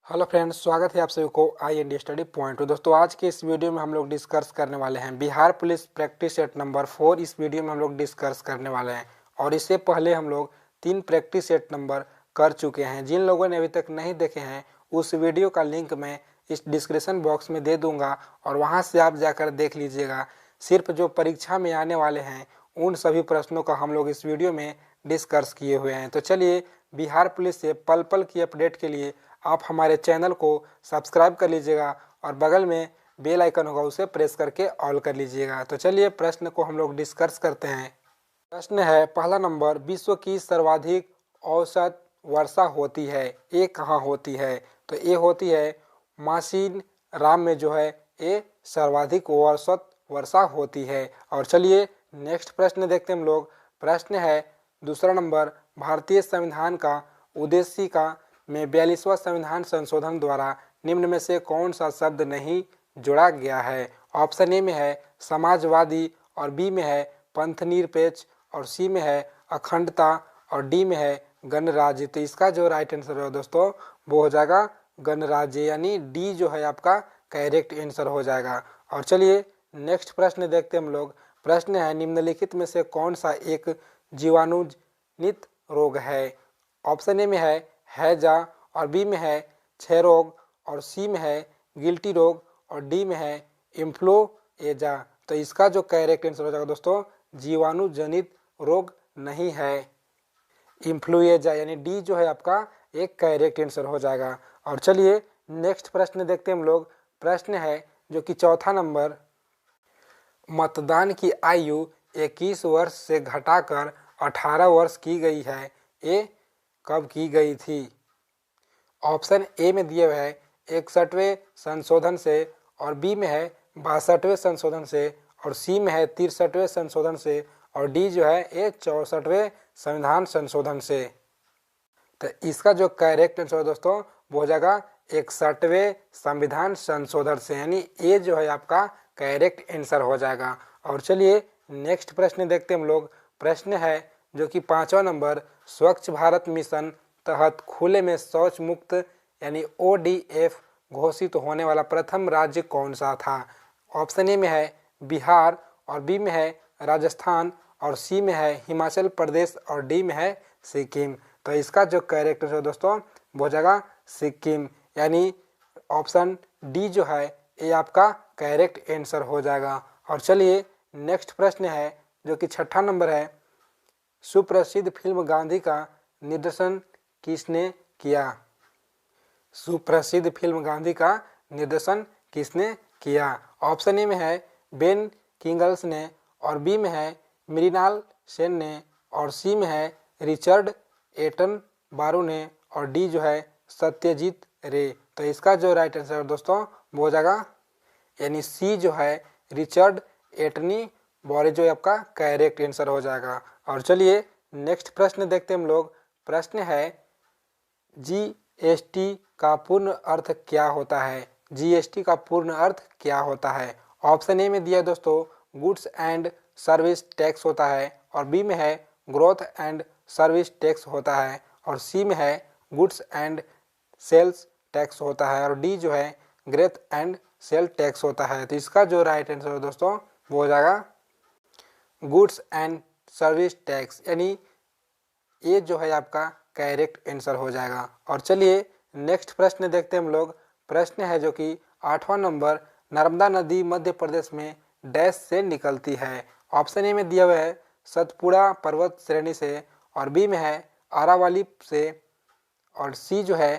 Hello friends, स्वागत है आप सभी को I N D study point. तो दोस्तों, आज के इस वीडियो में हम लोग डिस्कस करने वाले हैं Bihar police practice set number 4। इस वीडियो में हम लोग डिस्कस करने वाले हैं और इससे पहले हम लोग 3 प्रैक्टिस सेट नंबर कर चुके हैं। जिन लोगों ने अभी तक नहीं देखे हैं उस वीडियो का लिंक मैं इस डिस्क्रिप्शन बॉक्स में दे दूंगा और वहाँ से आप जाकर देख लीजिएगा। सिर्फ जो परीक्षा में आने वाले हैं उन सभी प्रश्नों का हम लोग इस वीडियो में डिस्कस किए हुए हैं। तो चलिए, बिहार पुलिस से पल पल की अपडेट के लिए आप हमारे चैनल को सब्सक्राइब कर लीजिएगा और बगल में बेल आइकन होगा उसे प्रेस करके ऑल कर लीजिएगा। तो चलिए प्रश्न को हम लोग डिस्कस करते हैं। प्रश्न है पहला नंबर, विश्व की सर्वाधिक औसत वर्षा होती है, ये कहाँ होती है? तो ये होती है मासीन राम में जो है ये सर्वाधिक औसत वर्षा होती है। और चलिए नेक्स्ट प्रश्न देखते हैं हम लोग। प्रश्न है दूसरा नंबर, भारतीय संविधान का उद्देश्य का में 42वां संविधान संशोधन द्वारा निम्न में से कौन सा शब्द नहीं जोड़ा गया है? ऑप्शन ए में है समाजवादी और बी में है पंथनिरपेक्ष और सी में है अखंडता और डी में है गणराज्य। तो इसका जो राइट आंसर है दोस्तों वो हो जाएगा गणराज्य, यानी डी जो है आपका करेक्ट आंसर हो जाएगा। और चलिए नेक्स्ट प्रश्न देखते हैं हम लोग। प्रश्न है निम्नलिखित में से कौन सा एक जीवाणुजनित रोग है? ऑप्शन ए में है हैजा और बी में है क्षय रोग और सी में है गिल्टी रोग और डी में है इन्फ्लुएंजा। तो इसका जो करेक्ट आंसर हो जाएगा दोस्तों जीवाणु जनित रोग नहीं है, इन्फ्लुएंजा, यानी डी जो है आपका एक करेक्ट आंसर हो जाएगा। और चलिए नेक्स्ट प्रश्न देखते हैं हम लोग। प्रश्न है जो कि चौथा नंबर, मतदान की आयु 21 वर्ष से घटाकर 18 वर्ष की गई है, ये कब की गई थी? ऑप्शन ए में दिए हुए है 61वें संशोधन से और बी में है 62वें संशोधन से और सी में है 63वें संशोधन से और डी जो है ये 64वें संविधान संशोधन से। तो इसका जो करेक्ट आंसर है दोस्तों वो हो जाएगा 61वें संविधान संशोधन से, यानी ये जो है आपका करेक्ट आंसर हो जाएगा। और चलिए नेक्स्ट प्रश्न देखते हैं हम लोग। प्रश्न है जो कि पांचवा नंबर, स्वच्छ भारत मिशन तहत खुले में शौच मुक्त यानी ODF घोषित होने वाला प्रथम राज्य कौन सा था? ऑप्शन ए में है बिहार और बी में है राजस्थान और सी में है हिमाचल प्रदेश और डी में है सिक्किम। तो इसका जो करेक्ट है दोस्तों वो हो जाएगा सिक्किम, यानी ऑप्शन डी जो है ये आपका करेक्ट आंसर हो जाएगा। और चलिए नेक्स्ट प्रश्न है जो कि छठा नंबर है, सुप्रसिद्ध फिल्म गांधी का निर्देशन किसने किया? सुप्रसिद्ध फिल्म गांधी का निर्देशन किसने किया? ऑप्शन ए में है बेन किंगल्स ने और बी में है मृणाल सेन ने और सी में है रिचर्ड एटन बारू ने और डी जो है सत्यजीत रे। तो इसका जो राइट आंसर है दोस्तों वो हो जाएगा यानी सी जो है रिचर्ड एटनी बॉरे जो आपका करेक्ट आंसर हो जाएगा। और चलिए नेक्स्ट प्रश्न देखते हैं हम लोग। प्रश्न है GST का पूर्ण अर्थ क्या होता है? GST का पूर्ण अर्थ क्या होता है? ऑप्शन ए में दिया दोस्तों गुड्स एंड सर्विस टैक्स होता है और बी में है ग्रोथ एंड सर्विस टैक्स होता है और सी में है गुड्स एंड सेल्स टैक्स होता है और डी जो है ग्रेथ एंड सेल टैक्स होता है। तो इसका जो राइट आंसर है दोस्तों वो हो जाएगा गुड्स एंड सर्विस टैक्स, यानी ये जो है आपका करेक्ट आंसर हो जाएगा। और चलिए नेक्स्ट प्रश्न देखते हैं हम लोग। प्रश्न है जो कि 8वां नंबर, नर्मदा नदी मध्य प्रदेश में डैश से निकलती है? ऑप्शन ए में दिया हुआ है सतपुड़ा पर्वत श्रेणी से और बी में है अरावली से और सी जो है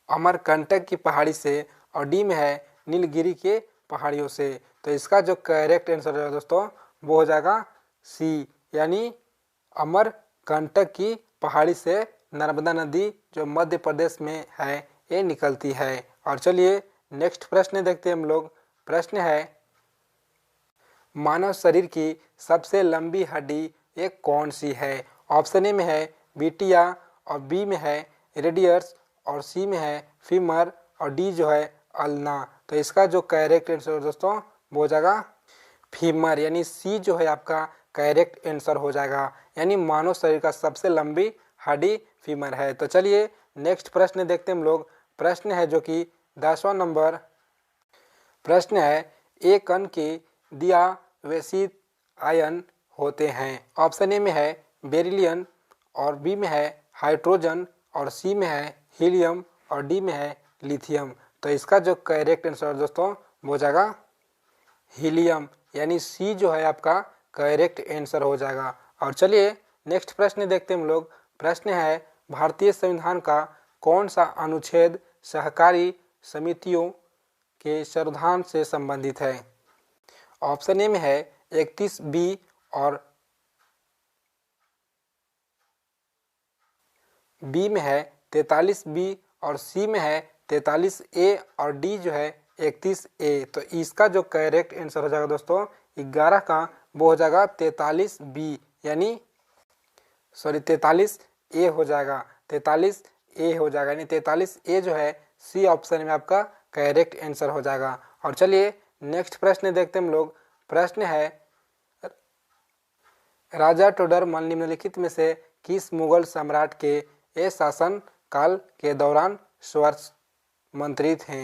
अमरकंटक की पहाड़ी से और डी में है नीलगिरी के पहाड़ियों से। तो इसका जो करेक्ट आंसर है दोस्तों वो हो जाएगा सी, यानी अमरकंटक की पहाड़ी से नर्मदा नदी जो मध्य प्रदेश में है ये निकलती है। और चलिए नेक्स्ट प्रश्न देखते हैं हम लोग। प्रश्न है मानव शरीर की सबसे लंबी हड्डी ये कौन सी है? ऑप्शन ए में है बिटिया और बी में है रेडियस और सी में है फीमर और डी जो है अल्ना। तो इसका जो करेक्ट आंसर दोस्तों वो हो जाएगा फीमर, यानी सी जो है आपका करेक्ट आंसर हो जाएगा, यानी मानव शरीर का सबसे लंबी हड्डी फीमर है। तो चलिए नेक्स्ट प्रश्न देखते हैं हम लोग। प्रश्न है जो कि 10वां नंबर प्रश्न है, ए कण के दिया वैसित आयन होते हैं। ऑप्शन ए में है बेरिलियम और बी में है हाइड्रोजन और सी में है हीलियम और डी में है लिथियम। तो इसका जो करेक्ट आंसर दोस्तों वो हो जाएगा हीलियम, यानी सी जो है आपका करेक्ट आंसर हो जाएगा। और चलिए नेक्स्ट प्रश्न देखते हैं हम लोग। प्रश्न है, भारतीय संविधान का कौन सा अनुच्छेद सहकारी समितियों के संविधान से संबंधित है। ऑप्शन ए में है 31 बी और बी में है 43 बी और सी में है 43 ए और डी जो है 31 ए। तो इसका जो करेक्ट आंसर हो जाएगा दोस्तों 11 का वो हो जाएगा 43 बी, यानी 43 ए हो जाएगा, 43 ए हो जाएगा, यानी 43 ए जो है सी ऑप्शन में आपका करेक्ट आंसर हो जाएगा। और चलिए नेक्स्ट प्रश्न देखते हैं हम लोग। प्रश्न है, राजा टोडरमल निम्नलिखित में से किस मुगल सम्राट के ए शासन काल के दौरान स्वराष्ट्र मंत्री थे।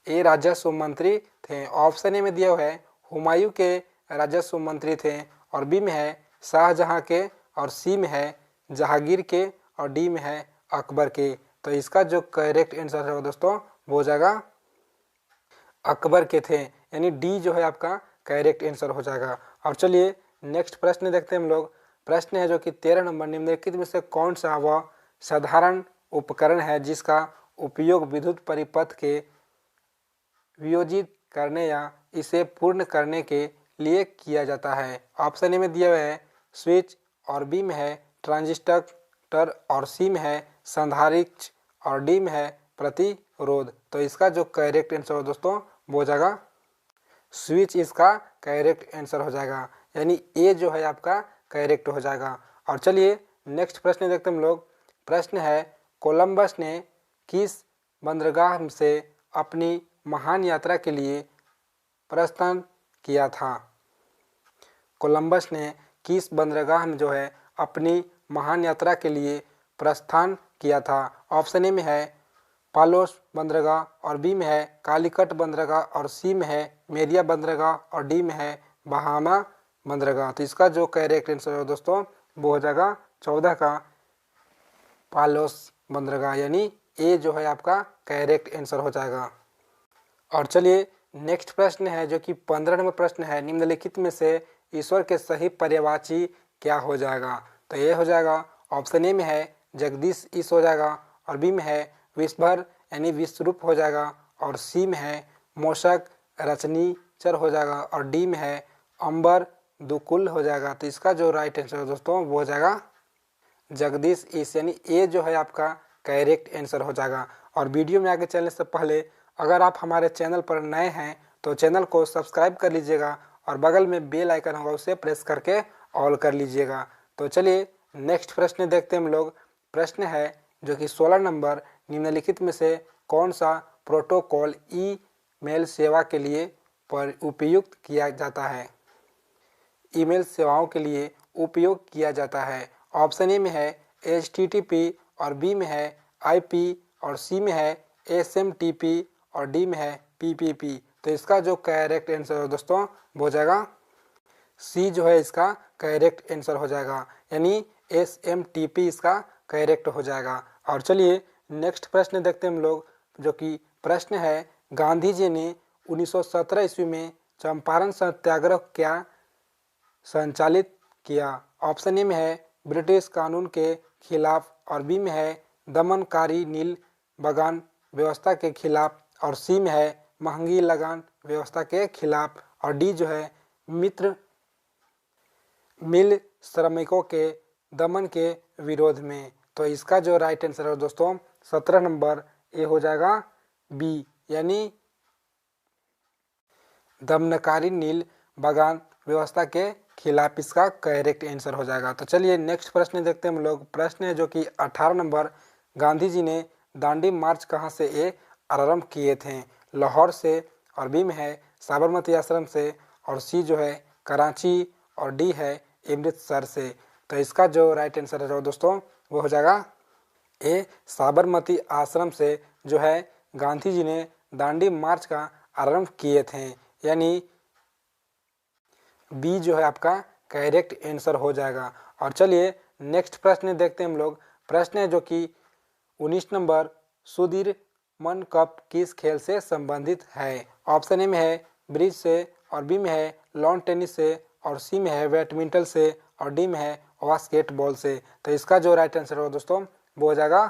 ए राजस्व मंत्री थे। ऑप्शन ए में दिया हुआ है हुमायूं के राजस्व मंत्री थे और बी में है शाहजहां के और सी में है जहांगीर के और डी में है अकबर के। तो इसका जो करेक्ट आंसर है दोस्तों वो हो जाएगा अकबर के थे, यानी डी जो है आपका करेक्ट आंसर हो जाएगा। और चलिए नेक्स्ट प्रश्न देखते हैं हम लोग। प्रश्न है जो कि 13 नंबर, निम्नलिखित में से कौन सा वह साधारण उपकरण है जिसका उपयोग विद्युत परिपथ के वियोजित करने या इसे पूर्ण करने के लिए किया जाता है। ऑप्शन ए में दिया हुआ है स्विच और बी में है ट्रांजिस्टर और सी में है संधारित्र और डी में है प्रतिरोध। तो इसका जो करेक्ट आंसर हो दोस्तों वो हो जाएगा स्विच, इसका करेक्ट आंसर हो जाएगा, यानी ए जो है आपका करेक्ट हो जाएगा। और चलिए नेक्स्ट प्रश्न देखते हैं हम लोग। प्रश्न है, कोलंबस ने किस बंदरगाह से अपनी महान यात्रा के लिए प्रस्थान किया था। कोलंबस ने किस बंदरगाह में जो है अपनी महान यात्रा के लिए प्रस्थान किया था। ऑप्शन ए में है पालोस बंदरगाह और बी में है कालीकट बंदरगाह और सी में है मेरिया बंदरगाह और डी में है बहामा बंदरगाह। तो इसका जो करेक्ट आंसर है दोस्तों वो हो जाएगा 14 का पालोस बंदरगाह, यानी ए जो है आपका करेक्ट आंसर हो जाएगा। और चलिए नेक्स्ट प्रश्न है जो कि 15 नंबर प्रश्न है, निम्नलिखित में से ईश्वर के सही पर्यायवाची क्या हो जाएगा। तो ये हो जाएगा ऑप्शन ए में है जगदीश ईश हो जाएगा और बी में है विश्वभर यानी विश्वरूप हो जाएगा और सी में है मोशक रचनीचर हो जाएगा और डी में है अंबर दुकुल हो जाएगा। तो इसका जो राइट आंसर है दोस्तों वो हो जाएगा जगदीश ईश, यानी ए जो है आपका करेक्ट आंसर हो जाएगा। और वीडियो में आगे चलने से पहले अगर आप हमारे चैनल पर नए हैं तो चैनल को सब्सक्राइब कर लीजिएगा और बगल में बेल आइकन होगा उसे प्रेस करके ऑल कर लीजिएगा। तो चलिए नेक्स्ट प्रश्न देखते हैं हम लोग। प्रश्न है जो कि 16 नंबर, निम्नलिखित में से कौन सा प्रोटोकॉल ईमेल सेवा के लिए पर उपयुक्त किया जाता है। ईमेल सेवाओं के लिए उपयोग किया जाता है। ऑप्शन ए में है HTTP और बी में है IP और सी में है SMTP और डी में है PPP। तो इसका जो करेक्ट आंसर है दोस्तों वो हो जाएगा सी जो है इसका करेक्ट आंसर हो जाएगा, यानी SMTP इसका करेक्ट हो जाएगा। और चलिए नेक्स्ट प्रश्न देखते हैं हम लोग जो कि प्रश्न है, गांधी जी ने 1917 ईस्वी में चंपारण सत्याग्रह क्या संचालित किया। ऑप्शन ए में है ब्रिटिश कानून के खिलाफ और बी में है दमनकारी नील बगान व्यवस्था के खिलाफ और सी में है महंगी लगान व्यवस्था के खिलाफ और डी जो है मिल श्रमिकों के दमन के विरोध में। तो इसका जो राइट आंसर है दोस्तों 17 नंबर ए हो जाएगा बी, यानी दमनकारी नील बगान व्यवस्था के खिलाफ इसका करेक्ट आंसर हो जाएगा। तो चलिए नेक्स्ट प्रश्न देखते हैं हम लोग। प्रश्न है जो कि 18 नंबर, गांधी जी ने दांडी मार्च कहाँ से ए आरंभ किए थे। लाहौर से और बी में है साबरमती आश्रम से और सी जो है कराची और डी है अमृतसर से। तो इसका जो राइट आंसर है दोस्तों वो हो जाएगा ए साबरमती आश्रम से जो है गांधी जी ने दांडी मार्च का आरंभ किए थे, यानी बी जो है आपका करेक्ट आंसर हो जाएगा। और चलिए नेक्स्ट प्रश्न देखते हैं हम लोग। प्रश्न है जो कि 19 नंबर, सुधीर मन कप किस खेल से संबंधित है? ऑप्शन ए में है ब्रिज से, और बी में है लॉन टेनिस से, और सी में है बैडमिंटन से, और डी में है बास्केटबॉल से। तो इसका जो राइट आंसर होगा दोस्तों वो हो जाएगा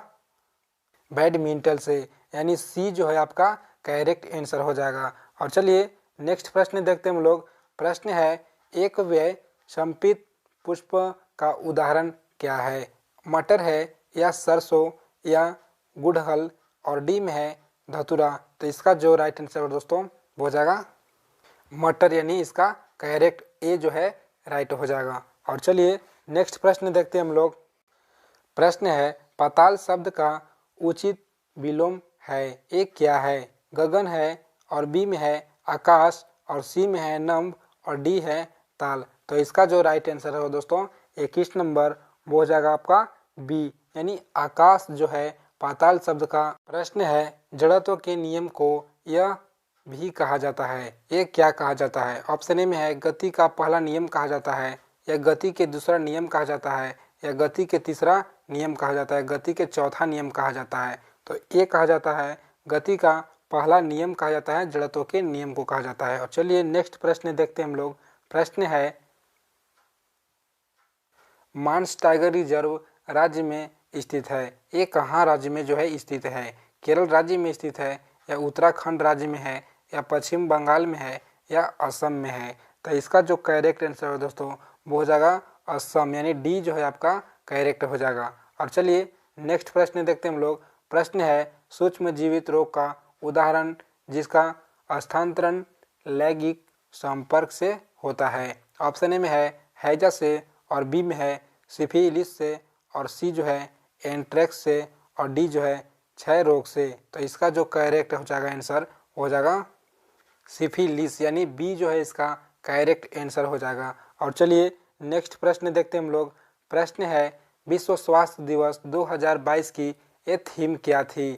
बैडमिंटन से, यानी सी जो है आपका करेक्ट आंसर हो जाएगा। और चलिए नेक्स्ट प्रश्न देखते हैं हम लोग। प्रश्न है एक व्यय संपित पुष्प का उदाहरण क्या है? मटर है, या सरसों, या गुड़हल, और डी में है धतूरा। तो इसका जो राइट आंसर है दोस्तों वो हो जाएगा मटर, यानी इसका करेक्ट ए जो है राइट हो जाएगा। और चलिए नेक्स्ट प्रश्न देखते हैं हम लोग। प्रश्न है पाताल शब्द का उचित विलोम है? ए क्या है? गगन है, और बी में है आकाश, और सी में है नभ, और डी है ताल। तो इसका जो राइट आंसर है दोस्तों 21 नंबर वो हो जाएगा आपका बी, यानी आकाश जो है पाताल शब्द का। प्रश्न है जड़त्व के नियम को यह भी कहा जाता है, ये क्या कहा जाता है? ऑप्शन ए में है गति का पहला नियम कहा जाता है, या गति के दूसरा नियम कहा जाता है, या गति के तीसरा नियम कहा जाता है, गति के चौथा नियम कहा जाता है। तो ये कहा जाता है गति का पहला नियम कहा जाता है, जड़त्व के नियम को कहा जाता है। और चलिए नेक्स्ट प्रश्न देखते हैं हम लोग। प्रश्न है मानस टाइगर रिजर्व राज्य में स्थित है, ये कहाँ राज्य में जो है स्थित है? केरल राज्य में स्थित है, या उत्तराखंड राज्य में है, या पश्चिम बंगाल में है, या असम में है? तो इसका जो करेक्ट आंसर है दोस्तों वो हो जाएगा असम, यानी डी जो है आपका करेक्ट हो जाएगा। और चलिए नेक्स्ट प्रश्न देखते हैं हम लोग। प्रश्न है सूक्ष्म जीवित रोग का उदाहरण जिसका स्थानांतरण लैंगिक संपर्क से होता है? ऑप्शन ए में है हैजा से, और बी में है सिफिलिस से, और सी जो है एंट्रैक्स से, और डी जो है क्षय रोग से। तो इसका जो करेक्ट हो जाएगा आंसर हो जाएगा सिफिलिस, यानी बी जो है इसका करेक्ट आंसर हो जाएगा। और चलिए नेक्स्ट प्रश्न देखते हैं हम लोग। प्रश्न है विश्व स्वास्थ्य दिवस 2022 की ये थीम क्या थी?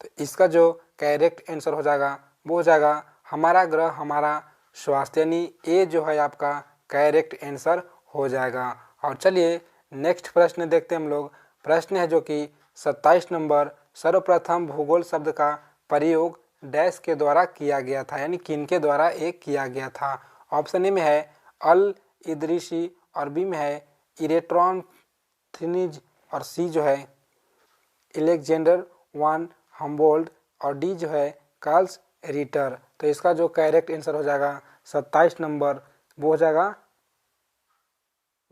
तो इसका जो करेक्ट आंसर हो जाएगा वो हो जाएगा हमारा ग्रह हमारा स्वास्थ्य, यानी ए जो है आपका करेक्ट आंसर हो जाएगा। और चलिए नेक्स्ट प्रश्न देखते हैं हम लोग। प्रश्न है जो कि 27 नंबर, सर्वप्रथम भूगोल शब्द का प्रयोग डैश के द्वारा किया गया था, यानी किन के द्वारा एक किया गया था? ऑप्शन ए में है अल इदरीसी, और बी में है इरेट्रॉन्थिनिज, और सी जो है एलेक्जेंडर वन हम्बोल्ट, और डी जो है कार्ल्स रिटर। तो इसका जो करेक्ट आंसर हो जाएगा 27 नंबर वो हो जाएगा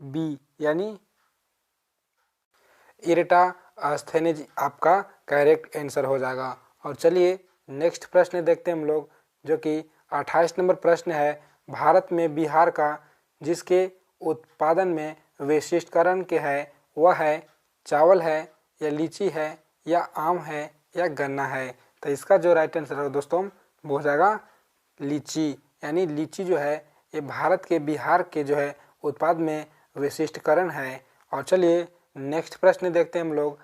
बी, यानी इरेटास्थेनिज आपका करेक्ट आंसर हो जाएगा। और चलिए नेक्स्ट प्रश्न देखते हैं हम लोग, जो कि 28 नंबर प्रश्न है भारत में बिहार का जिसके उत्पादन में विशिष्टकरण के है वह है चावल है, या लीची है, या आम है, या गन्ना है? तो इसका जो राइट आंसर है दोस्तों वो हो जाएगा लीची, यानी लीची जो है ये भारत के बिहार के जो है उत्पाद में विशिष्टकरण है। और चलिए नेक्स्ट प्रश्न देखते हैं हम लोग।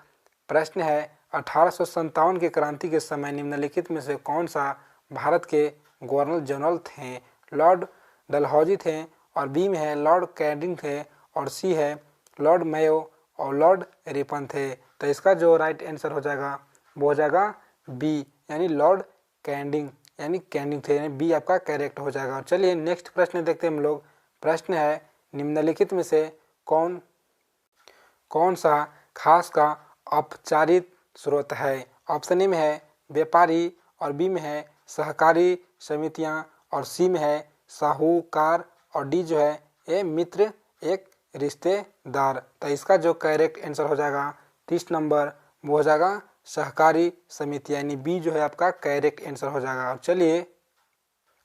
प्रश्न है 1857 की क्रांति के समय निम्नलिखित में से कौन सा भारत के गवर्नर जनरल थे? लॉर्ड डलहौजी थे, और बी में है लॉर्ड कैनिंग थे, और सी है लॉर्ड मेयो, और लॉर्ड रिपन थे। तो इसका जो राइट आंसर हो जाएगा वो हो जाएगा बी, यानी लॉर्ड कैनिंग, यानी कैनिंग थे, यानी बी आपका करेक्ट हो जाएगा। चलिए नेक्स्ट प्रश्न देखते हैं हम लोग। प्रश्न है निम्नलिखित में से कौन सा खास का औपचारिक स्रोत है? ऑप्शन ए में है व्यापारी, और बी में है सहकारी समितियां, और सी में है साहूकार, और डी जो है ये मित्र एक रिश्तेदार। तो इसका जो करेक्ट आंसर हो जाएगा 30 नंबर वो हो जाएगा सहकारी समिति, यानी बी जो है आपका करेक्ट आंसर हो जाएगा। और चलिए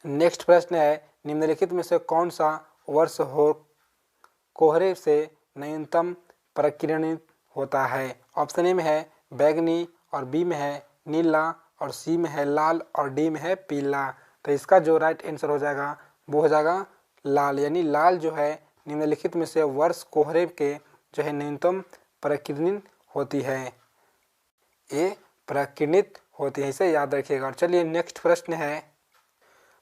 नेक्स्ट प्रश्न है निम्नलिखित में से कौन सा वर्ष हो कोहरे से न्यूनतम प्रकीर्णित होता है? ऑप्शन ए में है बैगनी, और बी में है नीला, और सी में है लाल, और डी में है पीला। तो इसका जो राइट आंसर हो जाएगा वो हो जाएगा लाल, यानी लाल जो है निम्नलिखित में से वर्ष कोहरे के जो है न्यूनतम प्रकीर्णित होती है। ए प्रकीर्णित होती है, इसे याद रखिएगा। और चलिए नेक्स्ट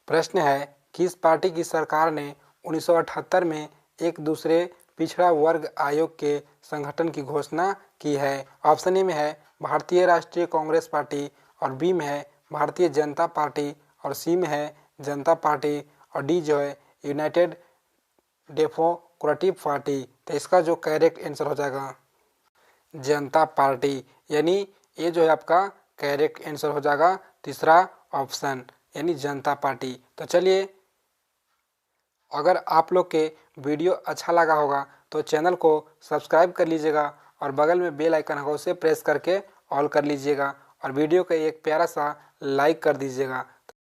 प्रश्न है किस पार्टी की सरकार ने 1978 में एक दूसरे पिछड़ा वर्ग आयोग के संगठन की घोषणा की है। ऑप्शन ए में है भारतीय राष्ट्रीय कांग्रेस पार्टी, और बी में है भारतीय जनता पार्टी, और सी में है जनता पार्टी, और डी जो है यूनाइटेड डेमोक्रेटिक पार्टी। तो इसका जो करेक्ट आंसर हो जाएगा जनता पार्टी, यानी ये जो है आपका करेक्ट आंसर हो जाएगा तीसरा ऑप्शन, यानी जनता पार्टी। तो चलिए, अगर आप लोग के वीडियो अच्छा लगा होगा तो चैनल को सब्सक्राइब कर लीजिएगा, और बगल में बेल आइकन होगा उसे प्रेस करके ऑल कर लीजिएगा, और वीडियो को एक प्यारा सा लाइक कर दीजिएगा।